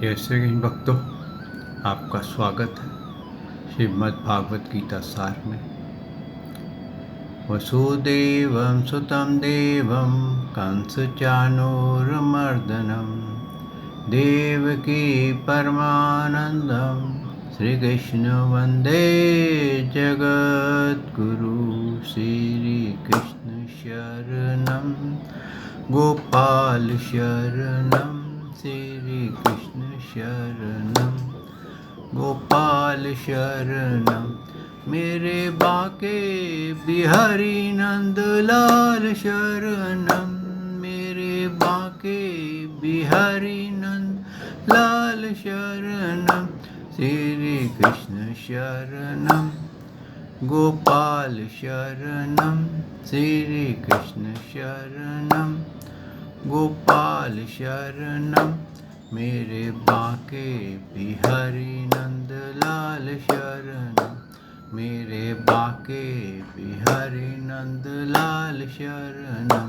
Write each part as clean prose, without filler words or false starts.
जय श्री कृष्ण भक्तों, आपका स्वागत है श्रीमद् भागवत गीता सार में। वसुदेवं सुतं देवं कंसचाणूरमर्दनं देवकी परमानन्दं श्रीकृष्ण वन्दे जगद्गुरु। श्रीकृष्ण शरणं गोपाल शरणं श्रीकृष्ण शरणं गोपाल शरणं मेरे बाके बिहारी नंदलाल शरणं मेरे बाके बिहारी नंदलाल शरणं श्रीकृष्ण शरणं गोपाल शरणं श्रीकृष्ण शरणं गोपाल शरणं मेरे बाके बिहारी नंदलाल शरणं मेरे बाके बिहारी नंदलाल शरणं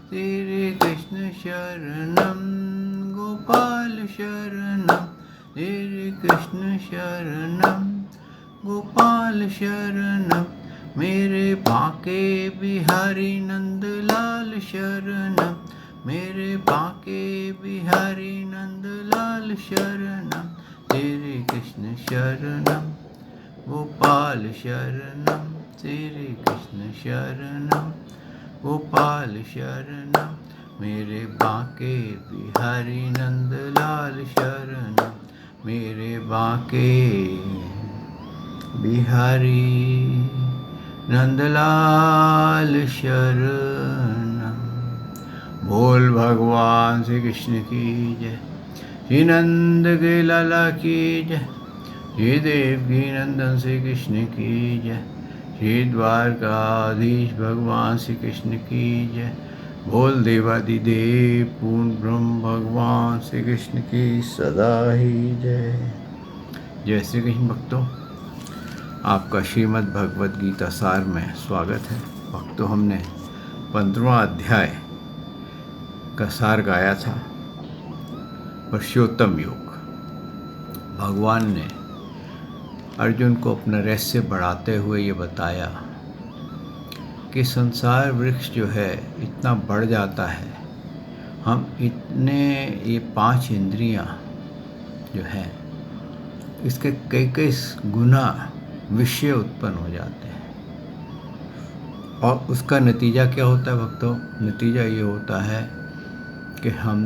श्री कृष्ण शरणं गोपाल शरणं श्री कृष्ण शरणं गोपाल शरणं मेरे बाके बिहारी नंदलाल शरणं मेरे बाके बिहारी नंदलाल शरणं श्री कृष्ण शरणं गोपाल शरणं श्री कृष्ण शरणं गोपाल शरणं मेरे बाके बिहारी नंदलाल शरणं मेरे बाके बिहारी नंदलाल शरणं। बोल भगवान श्री कृष्ण की जय, श्री नंद के लाला की जय, श्री देवकी नंदन श्री कृष्ण की जय, श्री द्वारकाधीश भगवान श्री कृष्ण की जय। बोल देवादिदेव पूर्ण ब्रह्म भगवान श्री कृष्ण की सदा ही जय। जय श्री कृष्ण भक्तों, आपका श्रीमद् भगवत गीता सार में स्वागत है। भक्तों, हमने 15वां अध्याय का सार गाया था, पुरुषोत्तम योग। भगवान ने अर्जुन को अपना रहस्य बढ़ाते हुए ये बताया कि संसार वृक्ष जो है इतना बढ़ जाता है, हम इतने ये 5 इंद्रियां जो हैं इसके कई कई गुना विषय उत्पन्न हो जाते हैं। और उसका नतीजा क्या होता है भक्तों? नतीजा ये होता है कि हम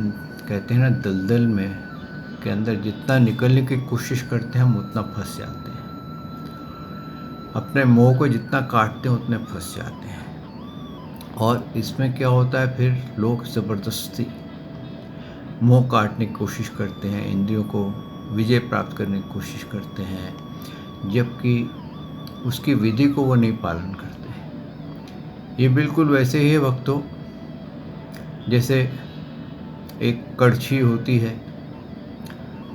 कहते हैं ना, दलदल में के अंदर जितना निकलने की कोशिश करते हैं हम उतना फंस जाते हैं। अपने मोह को जितना काटते हैं उतने फंस जाते हैं। और इसमें क्या होता है, फिर लोग ज़बरदस्ती मोह काटने की कोशिश करते हैं, इंद्रियों को विजय प्राप्त करने की कोशिश करते हैं, जबकि उसकी विधि को वो नहीं पालन करते हैं। ये बिल्कुल वैसे ही है भक्तों, जैसे एक कड़छी होती है,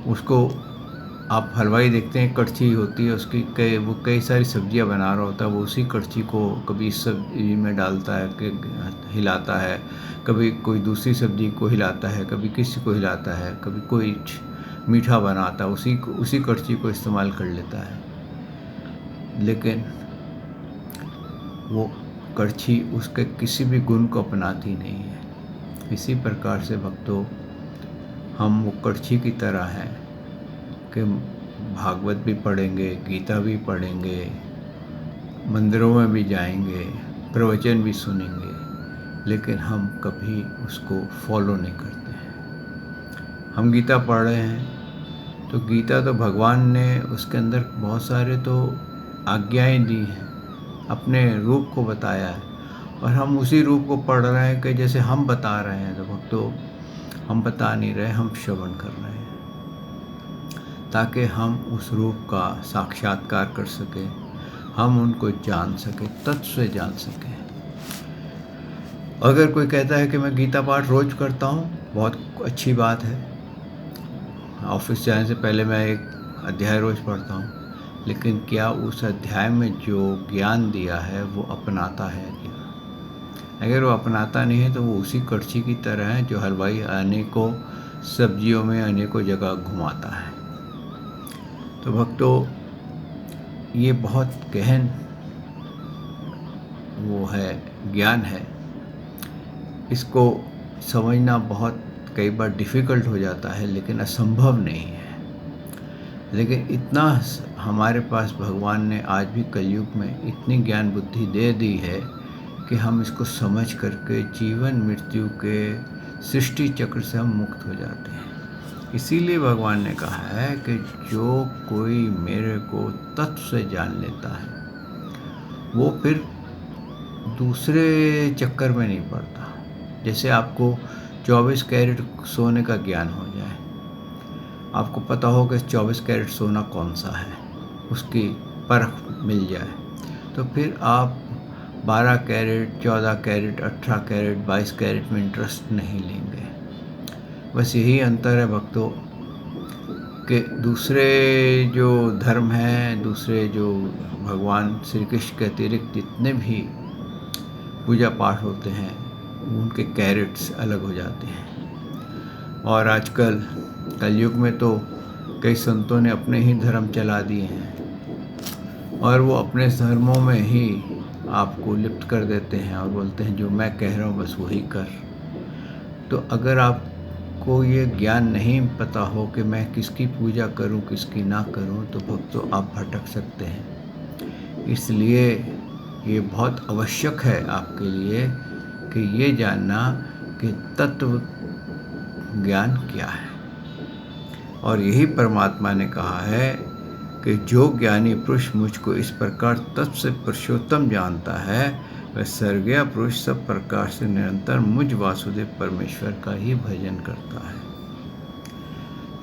उसको आप हलवाई देखते हैं, कड़छी होती है उसकी, कई सारी सब्जियां बना रहा होता है। वो उसी कड़छी को कभी इस सब्जी में डालता है, हिलाता है, कभी कोई दूसरी सब्जी को हिलाता है, कभी किसी को हिलाता है, कभी कोई मीठा बनाता है, उसी कड़छी को इस्तेमाल कर लेता है। लेकिन वो कड़छी उसके किसी भी गुण को अपनाती नहीं है। इसी प्रकार से भक्तों, हम वो कड़छी की तरह हैं कि भागवत भी पढ़ेंगे, गीता भी पढ़ेंगे, मंदिरों में भी जाएंगे, प्रवचन भी सुनेंगे, लेकिन हम कभी उसको फॉलो नहीं करते हैं। हम गीता पढ़ रहे हैं तो गीता तो भगवान ने उसके अंदर बहुत सारे तो आज्ञाएं दी हैं, अपने रूप को बताया है, और हम उसी रूप को पढ़ रहे हैं कि जैसे हम बता रहे हैं। तो भक्तों, हम बता नहीं रहे, हम श्रवण कर रहे हैं, ताकि हम उस रूप का साक्षात्कार कर सकें, हम उनको जान सकें, तत्व से जान सकें। अगर कोई कहता है कि मैं गीता पाठ रोज करता हूँ, बहुत अच्छी बात है। ऑफिस जाने से पहले मैं एक अध्याय रोज पढ़ता हूँ, लेकिन क्या उस अध्याय में जो ज्ञान दिया है वो अपनाता है क्या? अगर वो अपनाता नहीं है तो वो उसी कड़छी की तरह है जो हलवाई आने को सब्जियों में अनेकों जगह घुमाता है। तो भक्तों, ये बहुत गहन वो है, ज्ञान है। इसको समझना बहुत कई बार डिफ़िकल्ट हो जाता है, लेकिन असंभव नहीं है। लेकिन इतना हमारे पास भगवान ने आज भी कलयुग में इतनी ज्ञान बुद्धि दे दी है कि हम इसको समझ करके जीवन मृत्यु के सृष्टि चक्र से हम मुक्त हो जाते हैं। इसीलिए भगवान ने कहा है कि जो कोई मेरे को तत्व से जान लेता है वो फिर दूसरे चक्कर में नहीं पड़ता। जैसे आपको 24 कैरेट सोने का ज्ञान हो जाए, आपको पता हो कि 24 कैरेट सोना कौन सा है, उसकी परख मिल जाए, तो फिर आप 12 कैरेट, 14 कैरेट, 18 कैरेट, 22 कैरेट में इंटरेस्ट नहीं लेंगे। बस यही अंतर है भक्तों कि दूसरे जो धर्म हैं, दूसरे जो भगवान श्री कृष्ण के अतिरिक्त जितने भी पूजा पाठ होते हैं, उनके कैरेट्स अलग हो जाते हैं। और आजकल कलयुग में तो कई संतों ने अपने ही धर्म चला दिए हैं और वो अपने धर्मों में ही आपको लिप्त कर देते हैं और बोलते हैं जो मैं कह रहा हूँ बस वही कर। तो अगर आपको ये ज्ञान नहीं पता हो कि मैं किसकी पूजा करूँ, किसकी ना करूँ, तो भक्तों आप भटक सकते हैं। इसलिए ये बहुत आवश्यक है आपके लिए कि ये जानना कि तत्व ज्ञान क्या है। और यही परमात्मा ने कहा है कि जो ज्ञानी पुरुष मुझको इस प्रकार तत्व से पुरुषोत्तम जानता है, वह सर्वज्ञ पुरुष सब प्रकार से निरंतर मुझ वासुदेव परमेश्वर का ही भजन करता है।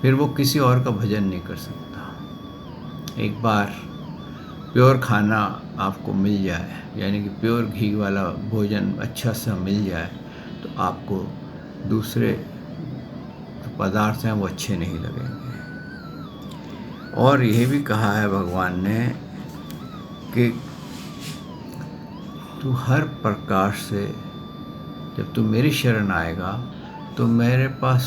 फिर वो किसी और का भजन नहीं कर सकता। एक बार प्योर खाना आपको मिल जाए, यानी कि प्योर घी वाला भोजन अच्छा सा मिल जाए, तो आपको दूसरे पदार्थ हैं वो अच्छे नहीं लगेंगे। और यह भी कहा है भगवान ने कि तू हर प्रकार से जब तू मेरी शरण आएगा तो मेरे पास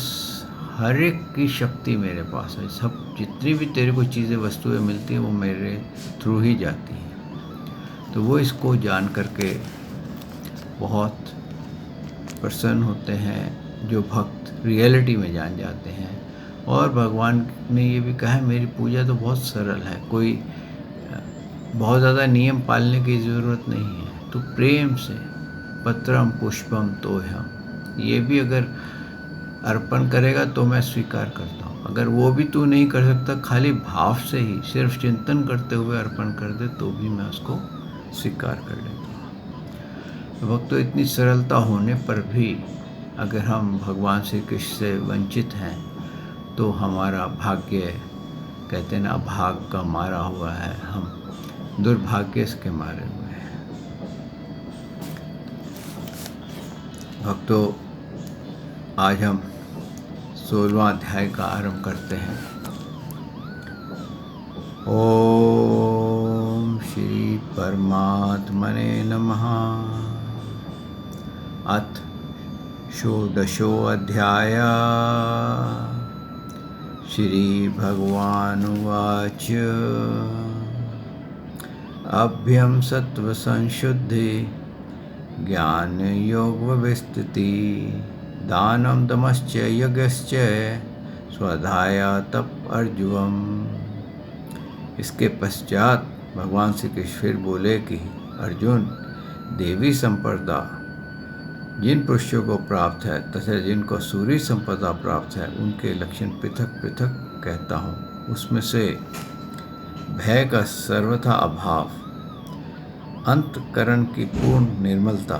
हर एक की शक्ति मेरे पास है। सब जितनी भी तेरे को चीज़ें वस्तुएं मिलती हैं वो मेरे थ्रू ही जाती हैं। तो वो इसको जान करके बहुत प्रसन्न होते हैं जो भक्त रियलिटी में जान जाते हैं। और भगवान ने ये भी कहा है मेरी पूजा तो बहुत सरल है, कोई बहुत ज़्यादा नियम पालने की ज़रूरत नहीं है। तो प्रेम से पत्रम पुष्पम तोह्यम, ये भी अगर अर्पण करेगा तो मैं स्वीकार करता हूँ। अगर वो भी तू नहीं कर सकता, खाली भाव से ही सिर्फ चिंतन करते हुए अर्पण कर दे तो भी मैं उसको स्वीकार कर लेता हूँ। तो भक्तों, इतनी सरलता होने पर भी अगर हम भगवान श्री कृष्ण से वंचित हैं तो हमारा भाग्य, कहते हैं ना, भाग का मारा हुआ है, हम दुर्भाग्य के मारे हुए हैं। भक्तों, आज हम 16वां अध्याय का आरंभ करते हैं। ओम श्री परमात्मने नमः। अथ षोडशो अध्याय। श्री भगवानुवाच। अभ्यं सत्व संशुद्धि ज्ञान योग विस्तृति दानं दमश्च यज्ञश्च स्वाध्याय तप अर्जुवम। इसके पश्चात भगवान श्री कृष्ण फिर बोले कि अर्जुन, देवी संपदा जिन पुरुषों को प्राप्त है तथा जिनको सूर्य संपदा प्राप्त है उनके लक्षण पृथक पृथक कहता हूँ। उसमें से भय का सर्वथा अभाव, अंतकरण की पूर्ण निर्मलता,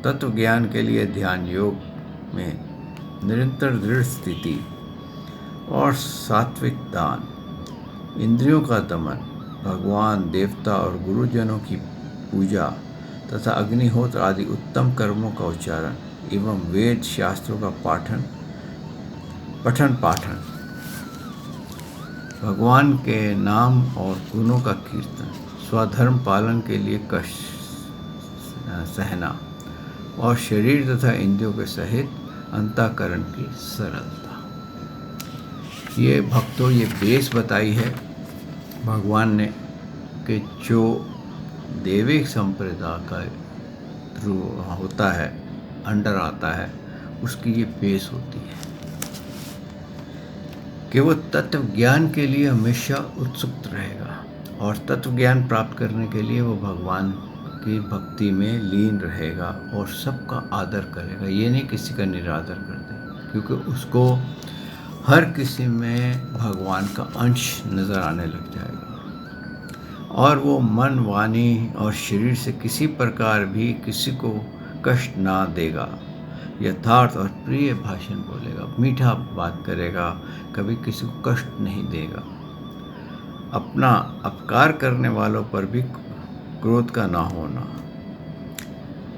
तत्व ज्ञान के लिए ध्यान योग में निरंतर दृढ़ स्थिति और सात्विक दान, इंद्रियों का दमन, भगवान देवता और गुरुजनों की पूजा तथा अग्निहोत्र आदि उत्तम कर्मों का उच्चारण एवं वेद शास्त्रों का पठन पाठन, भगवान के नाम और गुणों का कीर्तन, स्वधर्म पालन के लिए कष्ट सहना और शरीर तथा इंद्रियों के सहित अंतःकरण की सरलता। ये भक्तों ये बेस बताई है भगवान ने कि जो दैविक संप्रदाय का थ्रू होता है, अंडर आता है, उसकी ये बेस होती है कि वो तत्व ज्ञान के लिए हमेशा उत्सुक रहेगा और तत्व ज्ञान प्राप्त करने के लिए वो भगवान की भक्ति में लीन रहेगा और सबका आदर करेगा। ये नहीं किसी का निरादर कर दे, क्योंकि उसको हर किसी में भगवान का अंश नज़र आने लग जाएगा और वो मन, वाणी और शरीर से किसी प्रकार भी किसी को कष्ट ना देगा। यथार्थ और प्रिय भाषण बोलेगा, मीठा बात करेगा, कभी किसी को कष्ट नहीं देगा। अपना अपकार करने वालों पर भी क्रोध का ना होना।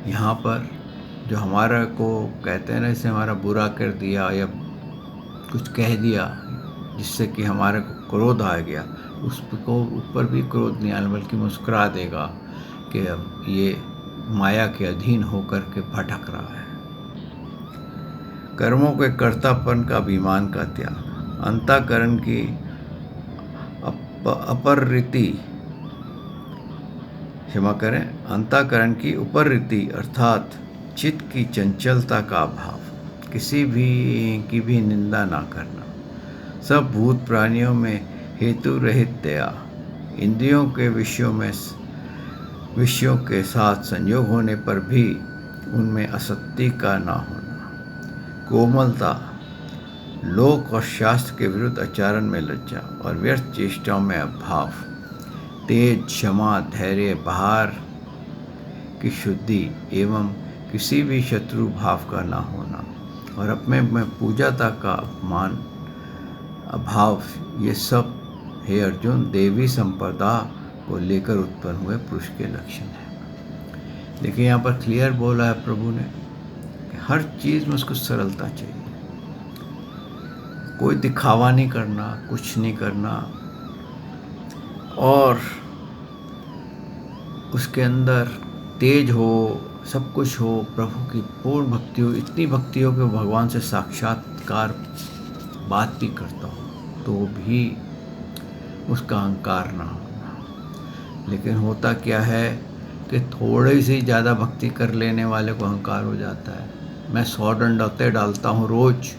यहाँ पर जो हमारा को कहते हैं ना, जैसे हमारा बुरा कर दिया या कुछ कह दिया जिससे कि हमारे को क्रोध आ गया, उसको ऊपर भी क्रोध नहीं आना, बल्कि मुस्कुरा देगा कि अब ये माया के अधीन होकर के भटक रहा है। कर्मों के कर्तापन का अभिमान का त्याग, अंतःकरण की अपररीति, क्षमा करें, अंतःकरण की उपररीति अर्थात चित्त की चंचलता का अभाव, किसी भी की भी निंदा ना करना, सब भूत प्राणियों में हेतु रहित दया, इंद्रियों के विषयों के साथ संयोग होने पर भी उनमें असक्ति का ना होना, कोमलता, लोक और शास्त्र के विरुद्ध आचरण में लज्जा और व्यर्थ चेष्टाओं में अभाव, तेज, क्षमा, धैर्य, बाहर की शुद्धि एवं किसी भी शत्रु भाव का ना होना और अपने में पूजाता का अपमान, अभाव, ये सब हे अर्जुन देवी संपदा को लेकर उत्पन्न हुए पुरुष के लक्षण हैं। देखिए यहाँ पर क्लियर बोला है प्रभु ने कि हर चीज़ में उसको सरलता चाहिए, कोई दिखावा नहीं करना, कुछ नहीं करना, और उसके अंदर तेज हो, सब कुछ हो, प्रभु की पूर्ण भक्ति हो, इतनी भक्ति हो कि भगवान से साक्षात्कार बात भी करता हो तो भी उसका अहंकार ना होना। लेकिन होता क्या है कि थोड़ी सी ज़्यादा भक्ति कर लेने वाले को अहंकार हो जाता है। मैं 100 दंडौते डालता हूँ रोज़,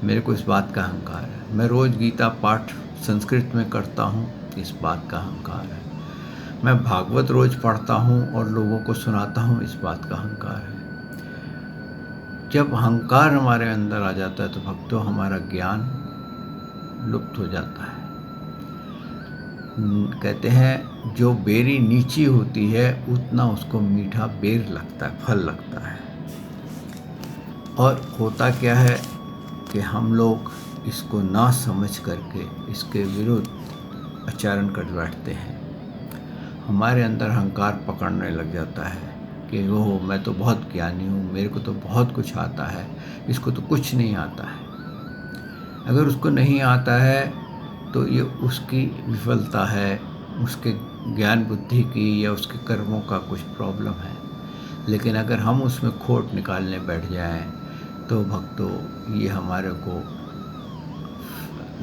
मेरे को इस बात का अहंकार है। मैं रोज़ गीता पाठ संस्कृत में करता हूँ, इस बात का अहंकार है। मैं भागवत रोज़ पढ़ता हूँ और लोगों को सुनाता हूँ, इस बात का अहंकार है। जब अहंकार हमारे अंदर आ जाता है तो भक्तों हमारा ज्ञान लुप्त हो जाता है। कहते हैं जो बेरी नीची होती है उतना उसको मीठा बेर लगता है, फल लगता है। और होता क्या है कि हम लोग इसको ना समझ करके इसके विरुद्ध आचरण कर बैठते हैं। हमारे अंदर अहंकार पकड़ने लग जाता है कि वो मैं तो बहुत ज्ञानी हूँ, मेरे को तो बहुत कुछ आता है, इसको तो कुछ नहीं आता है। अगर उसको नहीं आता है तो ये उसकी विफलता है, उसके ज्ञान बुद्धि की या उसके कर्मों का कुछ प्रॉब्लम है। लेकिन अगर हम उसमें खोट निकालने बैठ जाएं तो भक्तों ये हमारे को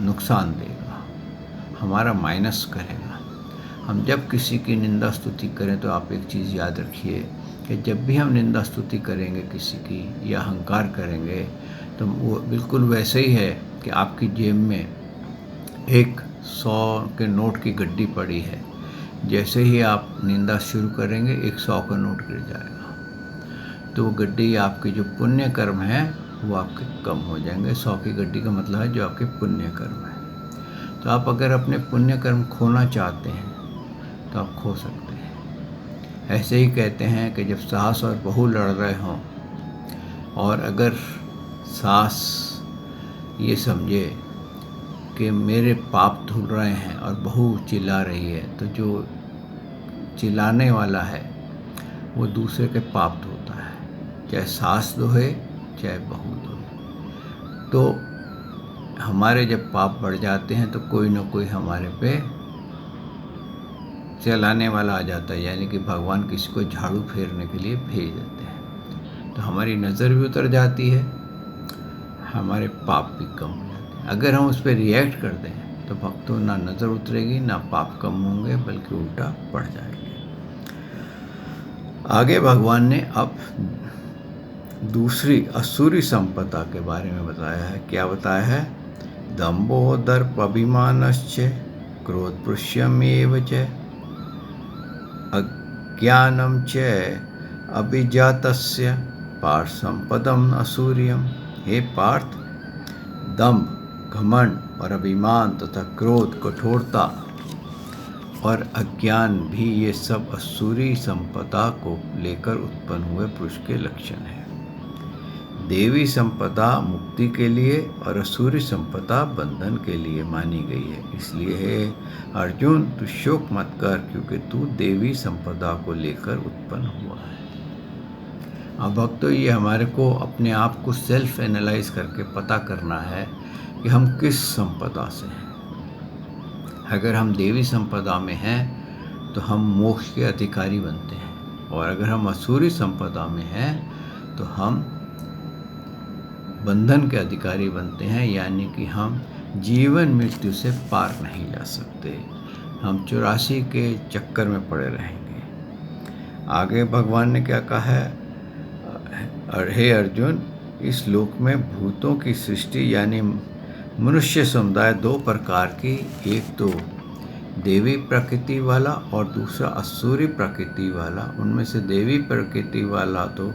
नुकसान देगा, हमारा माइनस करेगा। हम जब किसी की निंदा स्तुति करें तो आप एक चीज़ याद रखिए कि जब भी हम निंदा स्तुति करेंगे किसी की या अहंकार करेंगे तो वो बिल्कुल वैसे ही है कि आपकी जेब में एक 100 के नोट की गड्डी पड़ी है, जैसे ही आप निंदा शुरू करेंगे एक 100 का नोट गिर जाएगा। तो वो गड्डी आपके जो पुण्य कर्म है वो आपके कम हो जाएंगे। 100 की गड्डी का मतलब है जो आपके पुण्य कर्म है। तो आप अगर अपने पुण्य कर्म खोना चाहते हैं तो आप खो सकते हैं। ऐसे ही कहते हैं कि जब सास और बहू लड़ रहे हों और अगर सास ये समझे कि मेरे पाप धुल रहे हैं और बहू चिल्ला रही है, तो जो चिल्लाने वाला है वो दूसरे के पाप धोता है, चाहे सास धोए चाहे बहू धोए। तो हमारे जब पाप बढ़ जाते हैं तो कोई ना कोई हमारे पे चलाने वाला आ जाता है, यानी कि भगवान किसी को झाड़ू फेरने के लिए भेज देते हैं। तो हमारी नज़र भी उतर जाती है, हमारे पाप भी कम हो जाते हैं। अगर हम उस पर रिएक्ट कर दें तो भक्तों ना नज़र उतरेगी, ना पाप कम होंगे, बल्कि उल्टा बढ़ जाएंगे। आगे भगवान ने अब दूसरी असुरी संपदा के बारे में बताया है। क्या बताया है? दंभो दर्प अभिमानश्च क्रोध पृष्यमेव च अज्ञानम च अभिजातस्य पार्थ संपदम असुरियम। हे पार्थ, दंभ, घमंड और अभिमान तथा क्रोध, कठोरता और अज्ञान भी ये सब असुरी संपदा को लेकर उत्पन्न हुए पुरुष के लक्षण हैं। देवी संपदा मुक्ति के लिए और असुरी संपदा बंधन के लिए मानी गई है। इसलिए हे अर्जुन, तू शोक मत कर, क्योंकि तू देवी संपदा को लेकर उत्पन्न हुआ है। अब भक्तों, ये हमारे को अपने आप को सेल्फ एनालाइज करके पता करना है कि हम किस संपदा से हैं। अगर हम देवी संपदा में हैं तो हम मोक्ष के अधिकारी बनते हैं, और अगर हम असुरी संपदा में हैं तो हम बंधन के अधिकारी बनते हैं, यानी कि हम जीवन मृत्यु से पार नहीं जा सकते, हम 84 के चक्कर में पड़े रहेंगे। आगे भगवान ने क्या कहा है? हे अर्जुन, इस लोक में भूतों की सृष्टि यानी मनुष्य समुदाय दो प्रकार की, एक तो देवी प्रकृति वाला और दूसरा असुरी प्रकृति वाला। उनमें से देवी प्रकृति वाला तो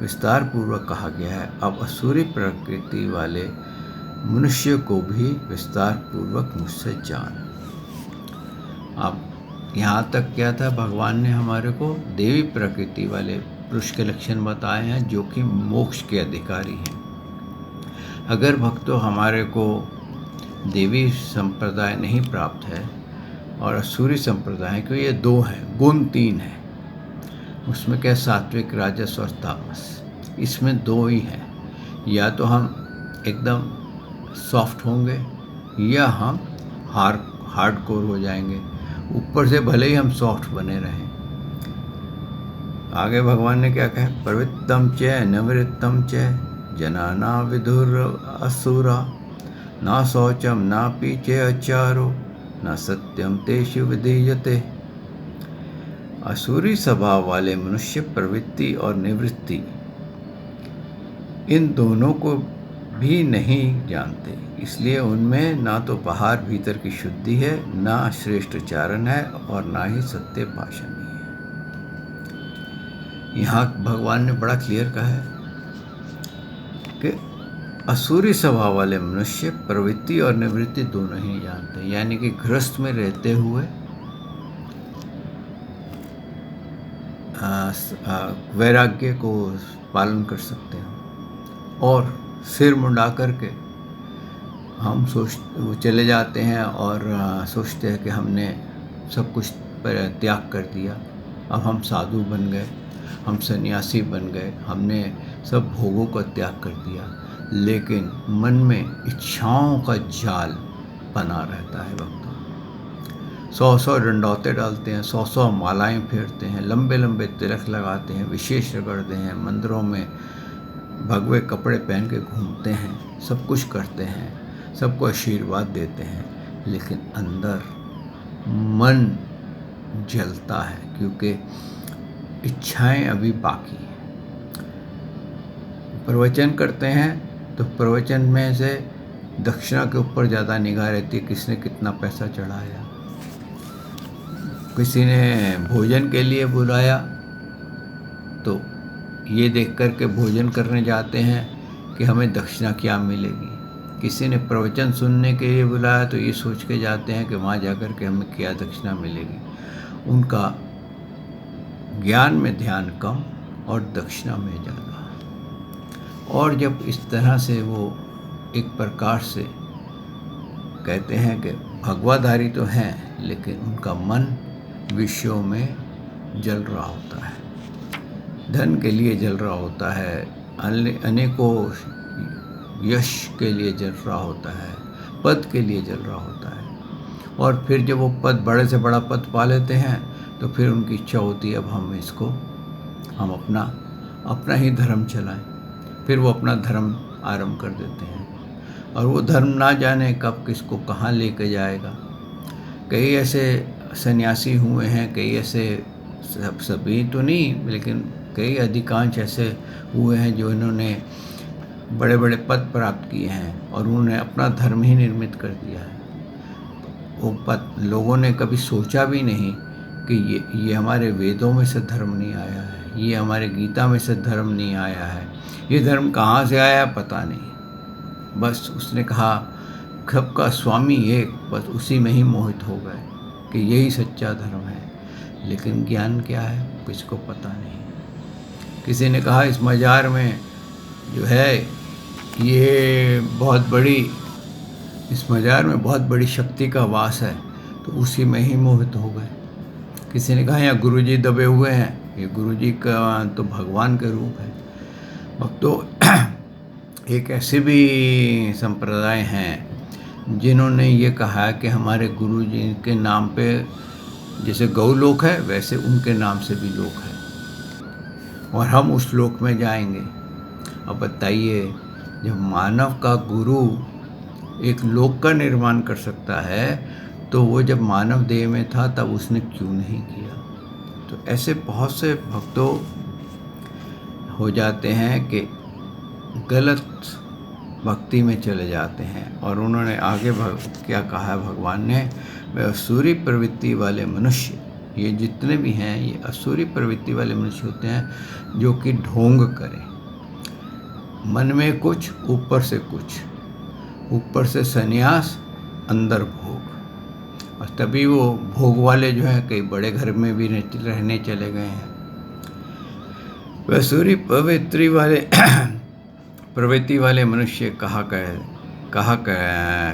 विस्तार पूर्वक कहा गया है, अब असुरी प्रकृति वाले मनुष्य को भी विस्तार पूर्वक मुझसे जान। अब यहाँ तक क्या था? भगवान ने हमारे को देवी प्रकृति वाले पुरुष के लक्षण बताए हैं, जो कि मोक्ष के अधिकारी हैं। अगर भक्तों हमारे को देवी संप्रदाय नहीं प्राप्त है और असुरी संप्रदाय, क्योंकि ये दो हैं, गुण तीन हैं, उसमें क्या सात्विक, राजस और तामस, इसमें दो ही हैं। या तो हम एकदम सॉफ्ट होंगे या हम हार्डकोर हो जाएंगे, ऊपर से भले ही हम सॉफ्ट बने रहें। आगे भगवान ने क्या कहा? प्रवृत्तम च निवृत्तम च जनाना विधुर असुरा ना शौचम ना पीछे अचारो ना सत्यम तेषु विधीयते। असुरी स्वभाव वाले मनुष्य प्रवृत्ति और निवृत्ति इन दोनों को भी नहीं जानते, इसलिए उनमें ना तो बाहर भीतर की शुद्धि है, ना श्रेष्ठ चारण है और ना ही सत्य भाषण है। यहाँ भगवान ने बड़ा क्लियर कहा है कि असुरी स्वभाव वाले मनुष्य प्रवृत्ति और निवृत्ति दोनों ही जानते हैं, यानी कि गृहस्थ में रहते हुए वैराग्य को पालन कर सकते हैं, और सिर मुंडा करके हम वो चले जाते हैं और सोचते हैं कि हमने सब कुछ त्याग कर दिया, अब हम साधु बन गए, हम सन्यासी बन गए, हमने सब भोगों का त्याग कर दिया, लेकिन मन में इच्छाओं का जाल बना रहता है। भक्तों 100 डंडौते डालते हैं, 100 मालाएं फेरते हैं, लंबे लंबे तिलक लगाते हैं, विशेष रगड़ते हैं, मंदिरों में भगवे कपड़े पहन के घूमते हैं, सब कुछ करते हैं, सबको आशीर्वाद देते हैं, लेकिन अंदर मन जलता है, क्योंकि इच्छाएं अभी बाकी हैं। प्रवचन करते हैं तो प्रवचन में से दक्षिणा के ऊपर ज़्यादा निगाह रहती है, किसने कितना पैसा चढ़ाया। किसी ने भोजन के लिए बुलाया तो ये देख कर के भोजन करने जाते हैं कि हमें दक्षिणा क्या मिलेगी। किसी ने प्रवचन सुनने के लिए बुलाया तो ये सोच के जाते हैं कि वहाँ जाकर के हमें क्या दक्षिणा मिलेगी। उनका ज्ञान में ध्यान कम और दक्षिणा में ज़्यादा। और जब इस तरह से वो एक प्रकार से कहते हैं कि भगवाधारी तो हैं, लेकिन उनका मन विषयों में जल रहा होता है, धन के लिए जल रहा होता है, अनेकों यश के लिए जल रहा होता है, पद के लिए जल रहा होता है। और फिर जब वो पद, बड़े से बड़ा पद पा लेते हैं तो फिर उनकी इच्छा होती है अब हम अपना ही धर्म चलाएं। फिर वो अपना धर्म आरंभ कर देते हैं। और वो धर्म ना जाने कब किसको कहाँ लेके जाएगा। कई ऐसे सन्यासी हुए हैं, कई ऐसे, सभी तो नहीं लेकिन कई अधिकांश ऐसे हुए हैं जो इन्होंने बड़े बड़े पद प्राप्त किए हैं और उन्होंने अपना धर्म ही निर्मित कर दिया है। वो पद लोगों ने कभी सोचा भी नहीं कि ये हमारे वेदों में से धर्म नहीं आया है, ये हमारे गीता में से धर्म नहीं आया है, ये धर्म कहाँ से आया पता नहीं। बस उसने कहा सबका स्वामी एक, बस उसी में ही मोहित हो गए कि यही सच्चा धर्म है। लेकिन ज्ञान क्या है किसको पता नहीं। किसी ने कहा इस मजार में जो है ये बहुत बड़ी, इस मजार में बहुत बड़ी शक्ति का वास है, तो उसी में ही मोहित हो गए। किसी ने कहा यहाँ गुरुजी दबे हुए हैं, ये गुरुजी का तो भगवान के रूप है। भक्तों, एक ऐसे भी संप्रदाय हैं जिन्होंने ये कहा कि हमारे गुरुजी के नाम पे जैसे गौलोक है वैसे उनके नाम से भी लोक है और हम उस लोक में जाएंगे। अब बताइए, जब मानव का गुरु एक लोक का निर्माण कर सकता है तो वो जब मानव देह में था तब उसने क्यों नहीं किया। तो ऐसे बहुत से भक्तों हो जाते हैं कि गलत भक्ति में चले जाते हैं। और उन्होंने आगे क्या कहा है भगवान ने, वे असुरी प्रवृत्ति वाले मनुष्य, ये जितने भी हैं ये असुरी प्रवृत्ति वाले मनुष्य होते हैं जो कि ढोंग करें, मन में कुछ ऊपर से कुछ, ऊपर से सन्यास अंदर भोग। और तभी वो भोग वाले जो हैं कई बड़े घर में भी रहने चले गए हैं। वसूरी प्रवृत्ति वाले मनुष्य कहा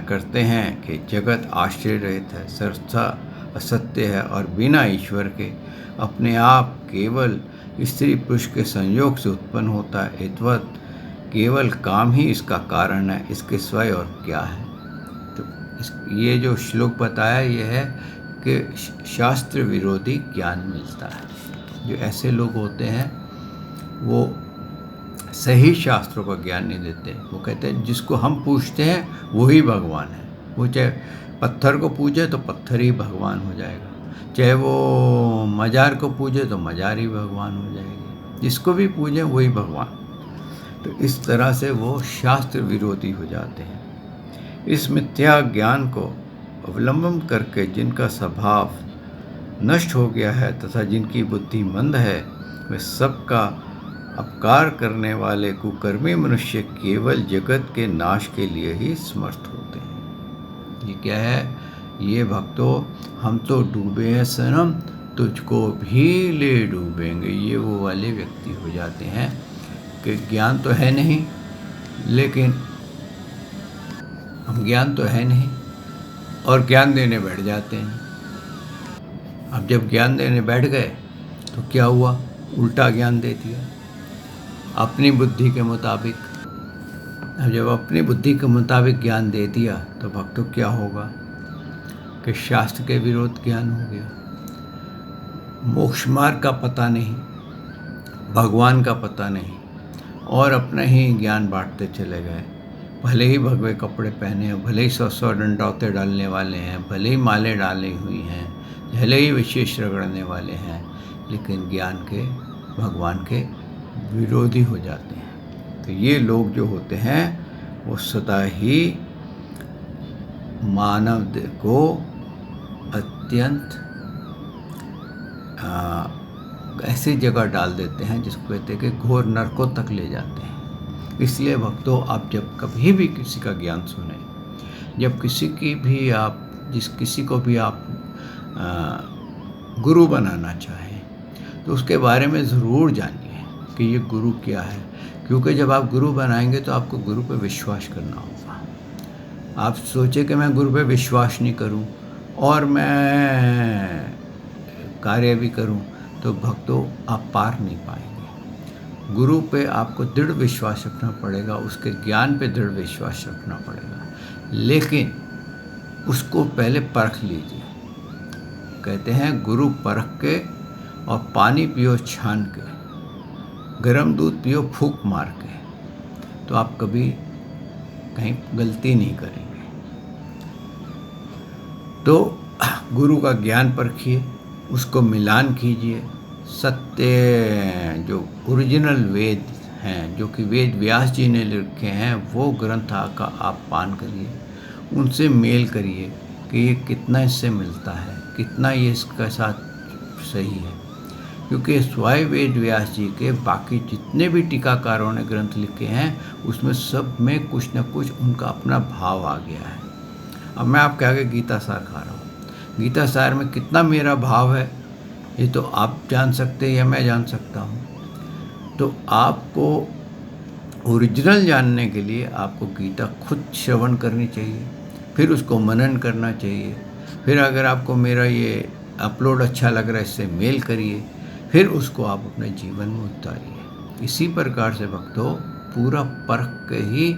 करते हैं कि जगत आश्चर्य रहित है, सर्वथा असत्य है और बिना ईश्वर के अपने आप केवल स्त्री पुरुष के संयोग से उत्पन्न होता है। इतवत केवल काम ही इसका कारण है, इसके स्वयं और क्या है। तो ये जो श्लोक बताया ये है कि शास्त्र विरोधी ज्ञान मिलता है। जो ऐसे लोग होते हैं वो सही शास्त्रों का ज्ञान नहीं देते। वो कहते हैं जिसको हम पूजते हैं वही भगवान है। वो चाहे पत्थर को पूजे तो पत्थर ही भगवान हो जाएगा, चाहे वो मजार को पूजे तो मजार ही भगवान हो जाएगी, जिसको भी पूजे वही भगवान। तो इस तरह से वो शास्त्र विरोधी हो जाते हैं। इस मिथ्या ज्ञान को अवलंबन करके जिनका स्वभाव नष्ट हो गया है तथा जिनकी बुद्धि मंद है, वे सबका अपकार करने वाले कुकर्मी मनुष्य केवल जगत के नाश के लिए ही समर्थ होते हैं। ये क्या है? ये भक्तों, हम तो डूबे हैं सनम, तुझको भी ले डूबेंगे। ये वो वाले व्यक्ति हो जाते हैं कि ज्ञान तो है नहीं, लेकिन हम ज्ञान तो है नहीं और ज्ञान देने बैठ जाते हैं। अब जब ज्ञान देने बैठ गए तो क्या हुआ? उल्टा ज्ञान दे दिया अपनी बुद्धि के मुताबिक। अब जब अपनी बुद्धि के मुताबिक ज्ञान दे दिया तो भक्तों क्या होगा कि शास्त्र के विरोध ज्ञान हो गया। मोक्ष मार्ग का पता नहीं, भगवान का पता नहीं, और अपना ही ज्ञान बांटते चले गए। भले ही भगवे कपड़े पहने हैं, भले ही 100 डंडौते डालने वाले हैं, भले ही मालें डाली हुई हैं, भले ही विशेष रगड़ने वाले हैं, लेकिन ज्ञान के, भगवान के विरोधी हो जाते हैं। तो ये लोग जो होते हैं वो सदा ही मानव को अत्यंत ऐसी जगह डाल देते हैं जिसको कहते हैं कि घोर नरकों तक ले जाते हैं। इसलिए भक्तों, आप जब कभी भी किसी का ज्ञान सुने, जब किसी को भी आप गुरु बनाना चाहें, तो उसके बारे में ज़रूर जानिए कि ये गुरु क्या है। क्योंकि जब आप गुरु बनाएंगे तो आपको गुरु पे विश्वास करना होगा। आप सोचे कि मैं गुरु पे विश्वास नहीं करूं और मैं कार्य भी करूं, तो भक्तों आप पार नहीं पाएंगे। गुरु पे आपको दृढ़ विश्वास रखना पड़ेगा, उसके ज्ञान पे दृढ़ विश्वास रखना पड़ेगा, लेकिन उसको पहले परख लीजिए। कहते हैं गुरु परख के, और पानी पियो छान के, गरम दूध पियो फूंक मार के, तो आप कभी कहीं गलती नहीं करेंगे। तो गुरु का ज्ञान परखिए, उसको मिलान कीजिए। सत्य जो ओरिजिनल वेद हैं, जो कि वेद व्यास जी ने लिखे हैं, वो ग्रंथ का आप पान करिए, उनसे मेल करिए कि ये कितना इससे मिलता है, कितना ये इसके साथ सही है। क्योंकि स्वयं वेद व्यास जी के बाकी जितने भी टीकाकारों ने ग्रंथ लिखे हैं, उसमें सब में कुछ न कुछ उनका अपना भाव आ गया है। अब मैं आपके आगे गीता सार खा रहा हूँ। गीता सार में कितना मेरा भाव है, ये तो आप जान सकते हैं या मैं जान सकता हूँ। तो आपको ओरिजिनल जानने के लिए आपको गीता खुद श्रवण करनी चाहिए, फिर उसको मनन करना चाहिए। फिर अगर आपको मेरा ये अपलोड अच्छा लग रहा है, इससे मेल करिए, फिर उसको आप अपने जीवन में उतारिए। इसी प्रकार से भक्तों, पूरा परख के ही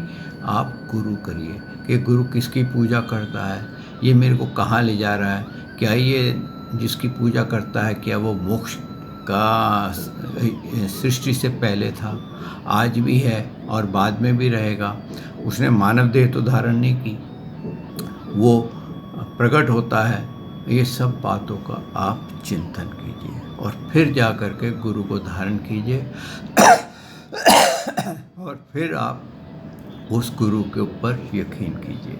आप गुरु करिए कि गुरु किसकी पूजा करता है, ये मेरे को कहाँ ले जा रहा है, क्या ये जिसकी पूजा करता है क्या वो मोक्ष का सृष्टि से पहले था, आज भी है और बाद में भी रहेगा। उसने मानव देह तो धारण नहीं की, वो प्रकट होता है। ये सब बातों का आप चिंतन कीजिए और फिर जा कर के गुरु को धारण कीजिए और फिर आप उस गुरु के ऊपर यकीन कीजिए।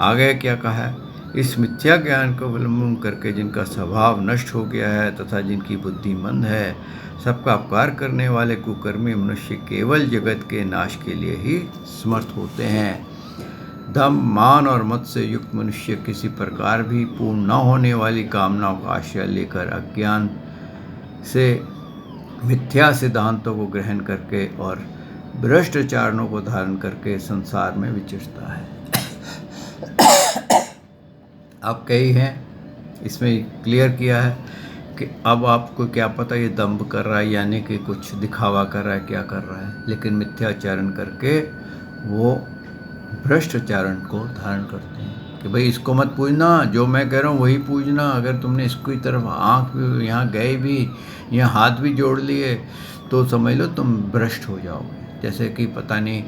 आगे क्या कहा है, इस मिथ्या ज्ञान को अवलंबन करके जिनका स्वभाव नष्ट हो गया है तथा जिनकी बुद्धि मंद है, सबका अपकार करने वाले कुकर्मी मनुष्य केवल जगत के नाश के लिए ही समर्थ होते हैं। धम, मान और मत से युक्त मनुष्य किसी प्रकार भी पूर्ण न होने वाली कामनाओं का आश्रय लेकर अज्ञान से मिथ्या सिद्धांतों को ग्रहण करके और भ्रष्टाचारों को धारण करके संसार में विचरता है। अब कई हैं, इसमें क्लियर किया है कि अब आपको क्या पता ये दंभ कर रहा है, यानी कि कुछ दिखावा कर रहा है, क्या कर रहा है, लेकिन मिथ्याचरण करके वो भ्रष्टाचरण को धारण करते हैं कि भाई इसको मत पूजना, जो मैं कह रहा हूँ वही पूजना। अगर तुमने इसकी तरफ आँख भी यहाँ गए भी, यहाँ हाथ भी जोड़ लिए, तो समझ लो तुम भ्रष्ट हो जाओगे। जैसे कि पता नहीं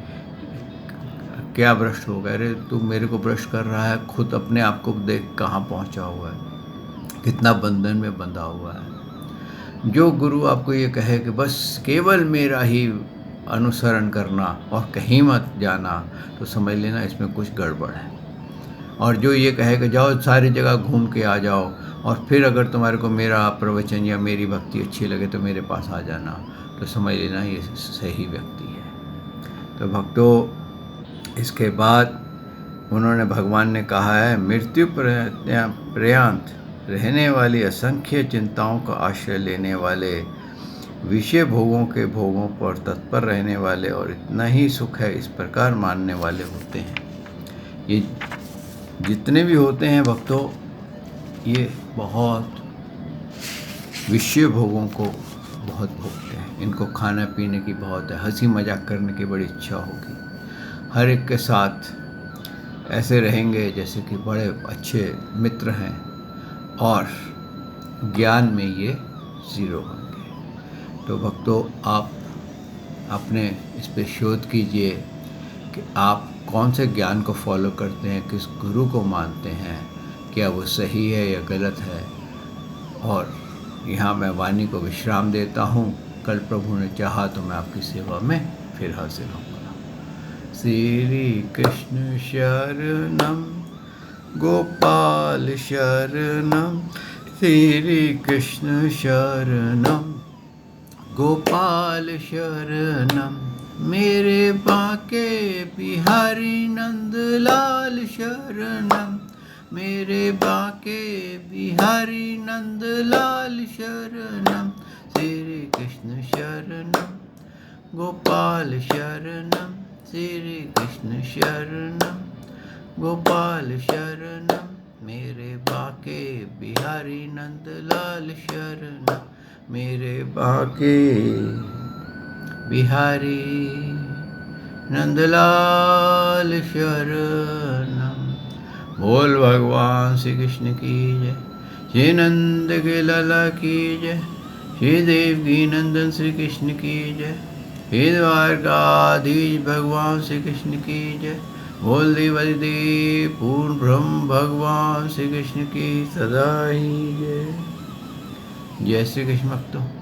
क्या भ्रष्ट हो गए, अरे तू मेरे को भ्रष्ट कर रहा है, खुद अपने आप को देख कहाँ पहुँचा हुआ है, कितना बंधन में बंधा हुआ है। जो गुरु आपको ये कहे कि बस केवल मेरा ही अनुसरण करना और कहीं मत जाना, तो समझ लेना इसमें कुछ गड़बड़ है। और जो ये कहे कि जाओ सारी जगह घूम के आ जाओ और फिर अगर तुम्हारे को मेरा प्रवचन या मेरी भक्ति अच्छी लगे तो मेरे पास आ जाना, तो समझ लेना ये सही व्यक्ति है। तो भक्तों, इसके बाद उन्होंने, भगवान ने कहा है, मृत्यु पर्यंत रहने वाली असंख्य चिंताओं का आश्रय लेने वाले, विषय भोगों के भोगों पर तत्पर रहने वाले और इतना ही सुख है इस प्रकार मानने वाले होते हैं। ये जितने भी होते हैं भक्तों, ये बहुत विषय भोगों को बहुत भोगते हैं। इनको खाने पीने की बहुत है, हंसी मजाक करने की बड़ी इच्छा होगी, हर एक के साथ ऐसे रहेंगे जैसे कि बड़े अच्छे मित्र हैं, और ज्ञान में ये जीरो होंगे। तो भक्तों, आप अपने इस पे शोध कीजिए कि आप कौन से ज्ञान को फॉलो करते हैं, किस गुरु को मानते हैं, क्या वो सही है या गलत है। और यहाँ मैं वाणी को विश्राम देता हूँ। कल प्रभु ने चाहा तो मैं आपकी सेवा में फिर हाजिर होऊंगा। श्री कृष्ण शरणम गोपाल शरणम, श्री कृष्ण शरणम गोपाल शरणम, मेरे बाके बिहारी नंद लाल शरणम, मेरे बाके बिहारी नंद लाल शरणम, श्री कृष्ण शरणम गोपाल शरणम, श्री कृष्ण शरणम गोपाल शरणम, मेरे बाके बिहारी नंद लाल शरणम, मेरे बाके बिहारी नंदलाल शरणम। बोल भगवान श्री कृष्ण की जय, श्री नंद के लाला की जय, श्री देवकी नंदन श्री कृष्ण की जय। हे द्वारकाधीश भगवान श्री कृष्ण की जय। बोल दी बलि दी पूर्ण ब्रह्म भगवान श्री कृष्ण की सदा ही जय। जय श्री कृष्ण भक्तों।